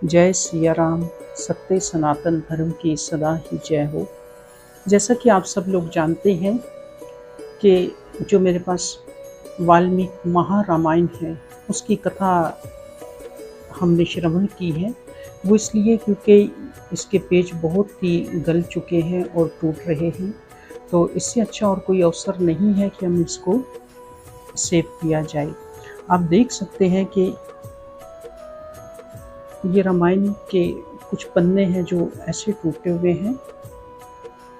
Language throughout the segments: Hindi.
जय सिया राम। सत्य सनातन धर्म की सदा ही जय हो। जैसा कि आप सब लोग जानते हैं कि जो मेरे पास वाल्मीकि महारामायण है उसकी कथा हमने श्रवण की है। वो इसलिए क्योंकि इसके पेज बहुत ही गल चुके हैं और टूट रहे हैं, तो इससे अच्छा और कोई अवसर नहीं है कि हम इसको सेव किया जाए। आप देख सकते हैं कि ये रामायण के कुछ पन्ने हैं जो ऐसे टूटे हुए हैं।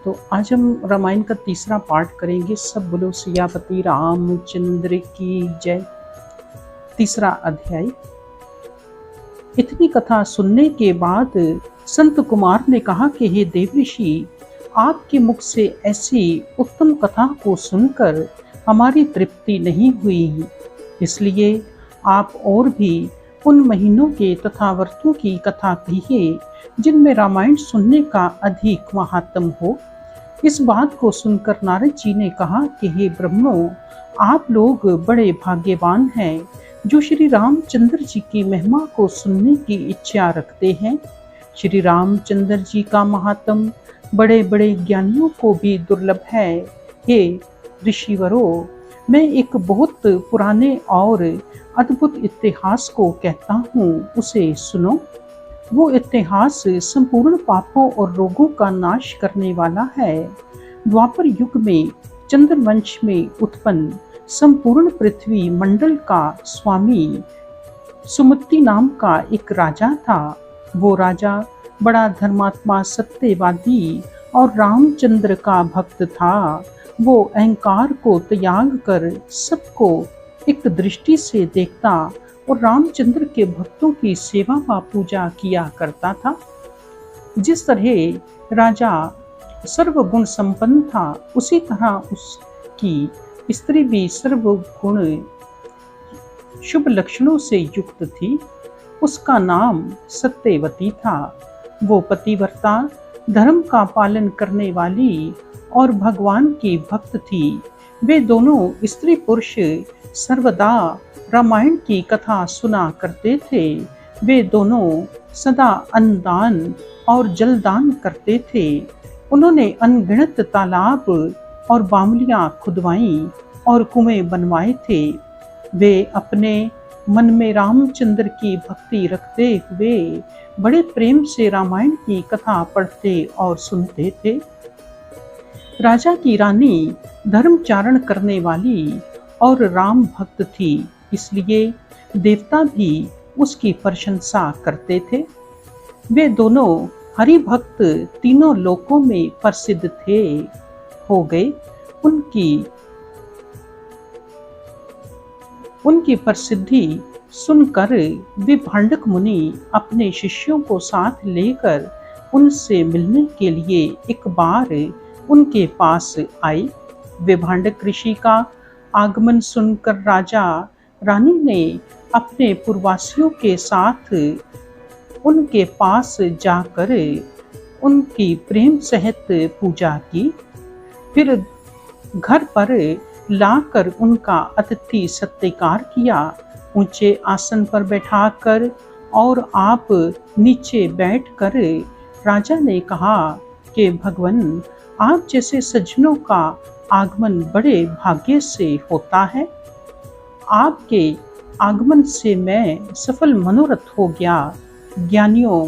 तो आज हम रामायण का तीसरा पार्ट करेंगे। सब बोलो सियापति रामचंद्र की जय। तीसरा अध्याय। इतनी कथा सुनने के बाद संत कुमार ने कहा कि हे देवऋषि, आपके मुख से ऐसी उत्तम कथा को सुनकर हमारी तृप्ति नहीं हुई, इसलिए आप और भी उन महीनों के तथा व्रतों की कथा कहिए जिनमें रामायण सुनने का अधिक महात्म हो। इस बात को सुनकर नारद जी ने कहा कि हे ब्रह्मो, आप लोग बड़े भाग्यवान हैं जो श्री रामचंद्र जी की महिमा को सुनने की इच्छा रखते हैं। श्री रामचंद्र जी का महात्म बड़े बड़े ज्ञानियों को भी दुर्लभ है। हे ऋषिवरों, मैं एक बहुत पुराने और अद्भुत इतिहास को कहता हूँ, उसे सुनो। वो इतिहास संपूर्ण पापों और रोगों का नाश करने वाला है। द्वापर युग में चंद्रवंश में उत्पन्न संपूर्ण पृथ्वी मंडल का स्वामी सुमति नाम का एक राजा था। वो राजा बड़ा धर्मात्मा, सत्यवादी और रामचंद्र का भक्त था। वो अहंकार को त्याग कर सबको एक दृष्टि से देखता और रामचंद्र के भक्तों की सेवा व पूजा किया करता था। जिस तरह राजा सर्वगुण संपन्न था, उसी तरह उसकी स्त्री भी सर्वगुण शुभ लक्षणों से युक्त थी। उसका नाम सत्यवती था। वो पतिव्रता, धर्म का पालन करने वाली और भगवान की भक्त थी। वे दोनों स्त्री पुरुष सर्वदा रामायण की कथा सुना करते थे। वे दोनों सदा अन्नदान और जलदान करते थे। उन्होंने अनगिनत तालाब और बावलियां खुदवाई और कुएं बनवाए थे। वे अपने मन में रामचंद्र की भक्ति रखते हुए बड़े प्रेम से रामायण की कथा पढ़ते और सुनते थे। राजा की रानी धर्मचारण करने वाली और राम भक्त थी, इसलिए देवता भी उसकी प्रशंसा करते थे। वे दोनों हरि भक्त तीनों लोकों में प्रसिद्ध थे हो गए। उनकी प्रसिद्धि सुनकर विभांडक मुनि अपने शिष्यों को साथ लेकर उनसे मिलने के लिए एक बार उनके पास आए। विभांडक ऋषि का आगमन सुनकर राजा रानी ने अपने पूर्ववासियों के साथ उनके पास जाकर उनकी प्रेम सहित पूजा की। फिर घर पर लाकर उनका अतिथि सत्कार किया। ऊंचे आसन पर बैठाकर और आप नीचे बैठकर राजा ने कहा कि भगवान, आप जैसे सज्जनों का आगमन बड़े भाग्य से होता है। आपके आगमन से मैं सफल मनोरथ हो गया। ज्ञानियों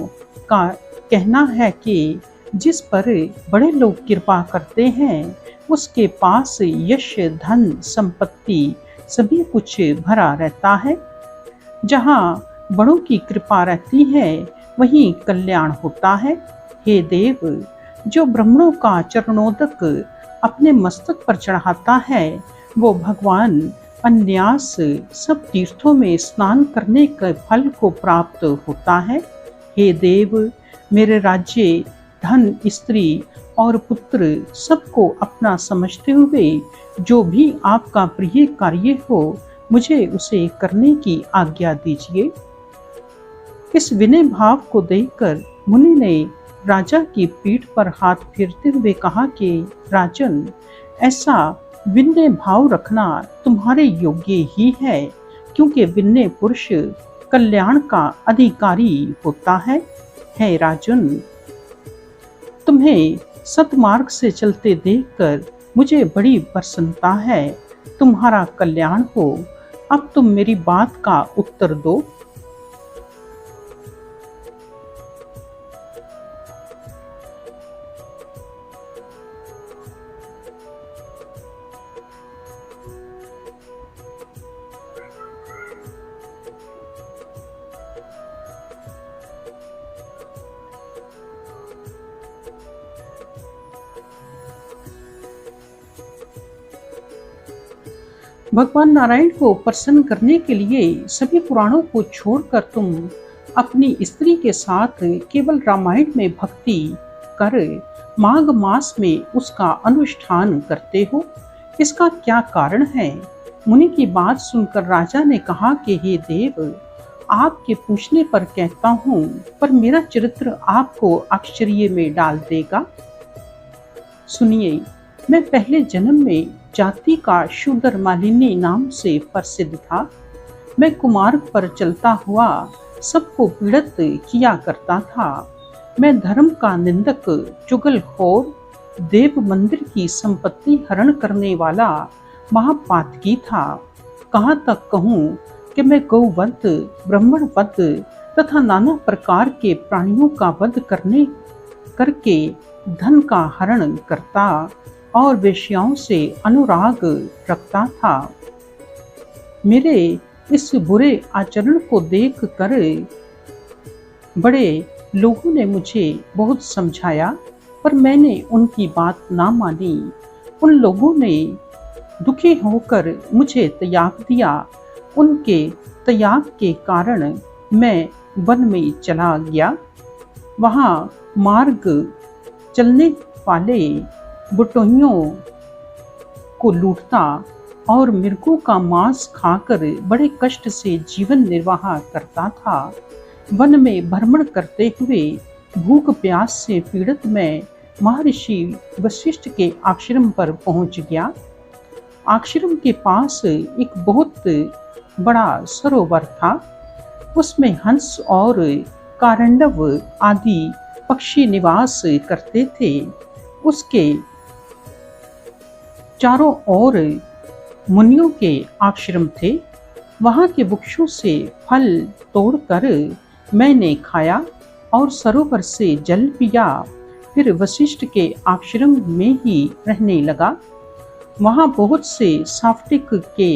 का कहना है कि जिस पर बड़े लोग कृपा करते हैं, उसके पास यश, धन, संपत्ति सभी कुछ भरा रहता है। जहाँ बड़ों की कृपा रहती है, वहीं कल्याण होता है। हे देव, जो ब्राह्मणों का चरणोदक अपने मस्तक पर चढ़ाता है, वो भगवान अन्यास सब तीर्थों में स्नान करने के फल को प्राप्त होता है। हे देव, मेरे राज्य, धन, स्त्री और पुत्र सबको अपना समझते हुए जो भी आपका प्रिय कार्य हो, मुझे उसे करने की आज्ञा दीजिए। इस विनय भाव को देखकर मुनि ने राजा की पीठ पर हाथ फेरते हुए कहा कि राजन, ऐसा विनय भाव रखना तुम्हारे योग्य ही है, क्योंकि विनय पुरुष कल्याण का अधिकारी होता है राजन। तुम्हें सतमार्ग से चलते देखकर मुझे बड़ी प्रसन्नता है। तुम्हारा कल्याण हो। अब तुम मेरी बात का उत्तर दो। भगवान नारायण को प्रसन्न करने के लिए सभी पुराणों को छोड़कर तुम अपनी स्त्री के साथ केवल रामायण में भक्ति कर माघ मास में उसका अनुष्ठान करते हो। इसका क्या कारण है? मुनि की बात सुनकर राजा ने कहा कि हे देव, आपके पूछने पर कहता हूँ, पर मेरा चरित्र आपको आश्चर्य में डाल देगा। सुनिए, मैं पहले जन्म में जाति का शूद्र मालिनी नाम से प्रसिद्ध था। मैं कुमार्ग पर चलता हुआ सबको पीड़ित किया करता था। मैं धर्म का निंदक, चुगलखोर, देव मंदिर की संपत्ति हरण करने वाला महापातकी था। कहाँ तक कहूँ कि मैं गौवध, ब्राह्मणवध तथा नाना प्रकार के प्राणियों का वध करके धन का हरण करता और वेश्याओं से अनुराग रखता था। मेरे इस बुरे आचरण को देखकर बड़े लोगों ने मुझे बहुत समझाया, पर मैंने उनकी बात ना मानी। उन लोगों ने दुखी होकर मुझे त्याग दिया। उनके त्याग के कारण मैं वन में चला गया। वहाँ मार्ग चलने वाले बुटोहियों को लूटता और मृगों का मांस खाकर बड़े कष्ट से जीवन निर्वाह करता था। वन में भ्रमण करते हुए भूख प्यास से पीड़ित मैं महर्षि वशिष्ठ के आश्रम पर पहुंच गया। आश्रम के पास एक बहुत बड़ा सरोवर था। उसमें हंस और कारंडव आदि पक्षी निवास करते थे। उसके चारों ओर मुनियों के आश्रम थे। वहाँ के वृक्षों से फल तोड़कर मैंने खाया और सरोवर से जल पिया। फिर वशिष्ठ के आश्रम में ही रहने लगा। वहाँ बहुत से साफ्टिक के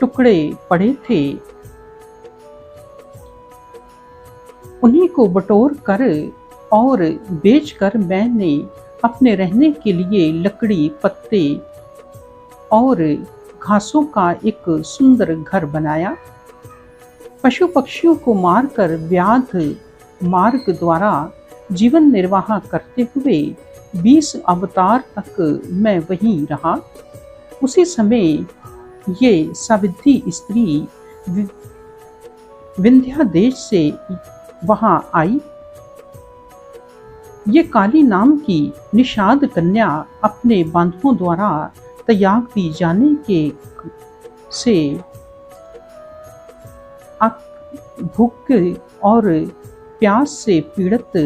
टुकड़े पड़े थे। उन्हीं को बटोर कर और बेचकर मैंने अपने रहने के लिए लकड़ी, पत्ते और घासों का एक सुंदर घर बनाया। पशु पक्षियों को मारकर व्याध मार्ग द्वारा जीवन निर्वाह करते हुए 20 अवतार तक मैं वहीं रहा। उसी समय ये सावित्री स्त्री विंध्या देश से वहां आई। ये काली नाम की निषाद कन्या अपने बांधवों द्वारा त्याग दी जाने के से भूख और प्यास से पीड़ित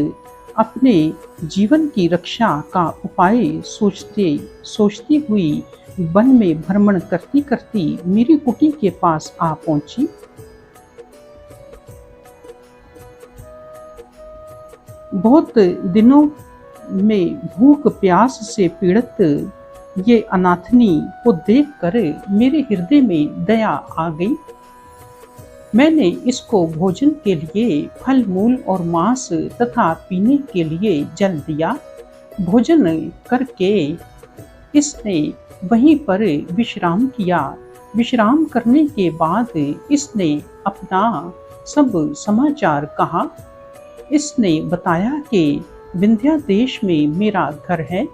अपने जीवन की रक्षा का उपाय सोचती हुई वन में भ्रमण करती करती मेरी कुटी के पास आ पहुंची। बहुत दिनों में भूख प्यास से पीड़ित ये अनाथनी को देखकर मेरे हृदय में दया आ गई। मैंने इसको भोजन के लिए फल मूल और मांस तथा पीने के लिए जल दिया। भोजन करके इसने वहीं पर विश्राम किया। विश्राम करने के बाद इसने अपना सब समाचार कहा। इसने बताया कि विंध्या देश में मेरा घर है।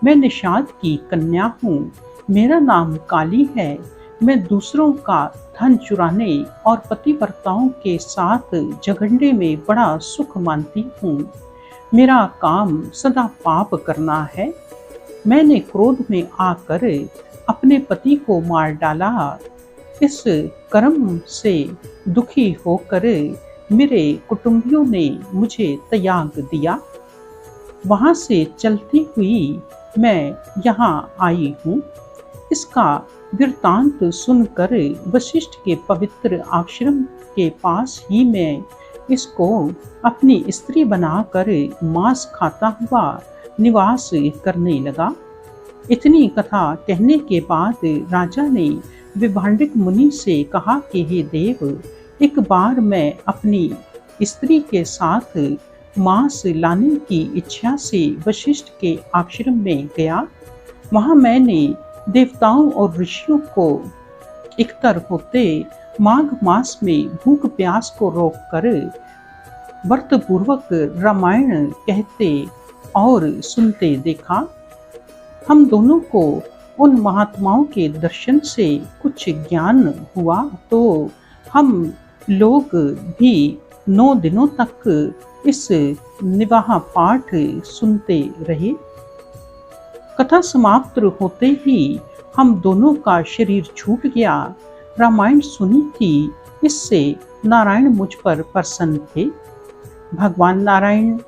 मैं निषाद की कन्या हूँ। मेरा नाम काली है। मैं दूसरों का धन चुराने और पतिव्रताओं के साथ झगड़ने में बड़ा सुख मानती हूँ। मेरा काम सदा पाप करना है। मैंने क्रोध में आकर अपने पति को मार डाला। इस कर्म से दुखी होकर मेरे कुटुंबियों ने मुझे त्याग दिया। वहां से चलती हुई मैं यहाँ आई हूँ। इसका वृत्तांत सुनकर वशिष्ठ के पवित्र आश्रम के पास ही मैं इसको अपनी स्त्री बनाकर मांस खाता हुआ निवास करने लगा। इतनी कथा कहने के बाद राजा ने विभांडिक मुनि से कहा कि हे देव, एक बार मैं अपनी स्त्री के साथ मांस लाने की इच्छा से वशिष्ठ के आश्रम में गया। वहां मैंने देवताओं और ऋषियों को एकत्र होते माघ मास में भूख प्यास को रोककर व्रत पूर्वक रामायण कहते और सुनते देखा। हम दोनों को उन महात्माओं के दर्शन से कुछ ज्ञान हुआ तो हम लोग भी 9 दिनों तक इस निवाह पाठ सुनते रहे। कथा समाप्त होते ही हम दोनों का शरीर छूट गया। रामायण सुनी थी, इससे नारायण मुझ पर प्रसन्न थे। भगवान नारायण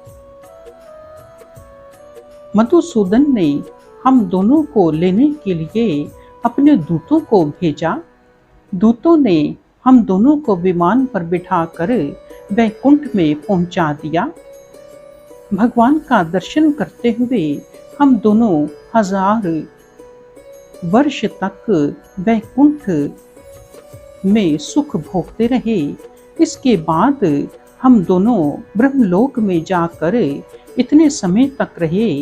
मधुसूदन ने हम दोनों को लेने के लिए अपने दूतों को भेजा। दूतों ने हम दोनों को विमान पर बिठाकर वैकुंठ में पहुंचा दिया। भगवान का दर्शन करते हुए हम दोनों 1000 वर्ष तक वैकुंठ में सुख भोगते रहे। इसके बाद हम दोनों ब्रह्मलोक में जाकर इतने समय तक रहे।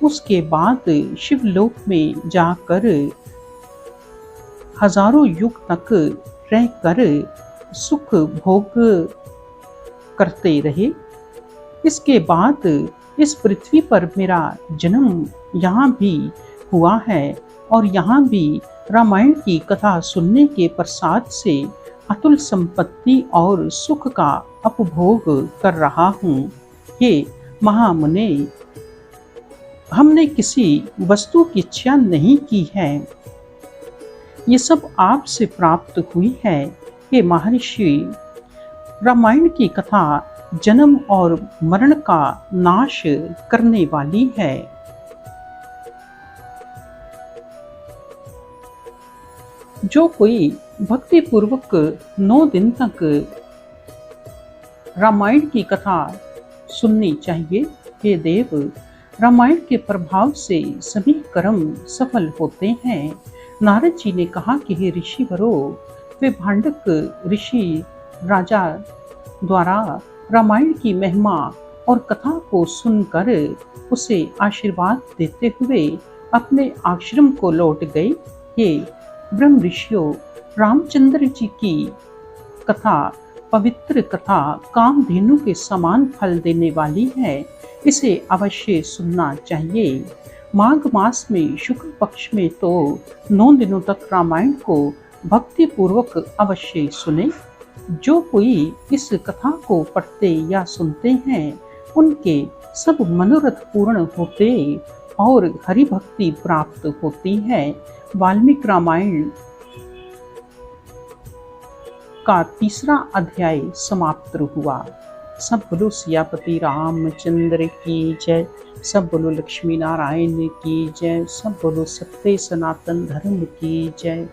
उसके बाद शिवलोक में जाकर हजारों युग तक रहकर सुख भोग करते रहे। इसके बाद इस पृथ्वी पर मेरा जन्म यहाँ भी हुआ है और यहाँ भी रामायण की कथा सुनने के प्रसाद से अतुल संपत्ति और सुख का उपभोग कर रहा हूँ। हे महामुने, हमने किसी वस्तु की इच्छा नहीं की है, ये सब आपसे प्राप्त हुई है। हे महर्षि, रामायण की कथा जन्म और मरण का नाश करने वाली है। जो कोई भक्ति पूर्वक 9 दिन तक रामायण की कथा सुननी चाहिए। हे देव, रामायण के प्रभाव से सभी कर्म सफल होते हैं। नारद जी ने कहा कि हे ऋषिवरो, वे भांडक ऋषि राजा द्वारा रामायण की महिमा और कथा को सुनकर उसे आशीर्वाद देते हुए अपने आश्रम को लौट गए। हे ब्रह्म ऋषियों, रामचंद्र जी की कथा पवित्र कथा कामधेनु के समान फल देने वाली है। इसे अवश्य सुनना चाहिए। माघ मास में शुक्ल पक्ष में तो 9 दिनों तक रामायण को भक्ति पूर्वक अवश्य सुने। जो कोई इस कथा को पढ़ते या सुनते हैं, उनके सब मनोरथ पूर्ण होते और हरि भक्ति प्राप्त होती है। वाल्मीकि रामायण का 3रा अध्याय समाप्त हुआ। सब बोलो सियापति रामचंद्र की जय। सब बोलो लक्ष्मी नारायण की जय। सब बोलो सत्य सनातन धर्म की जय।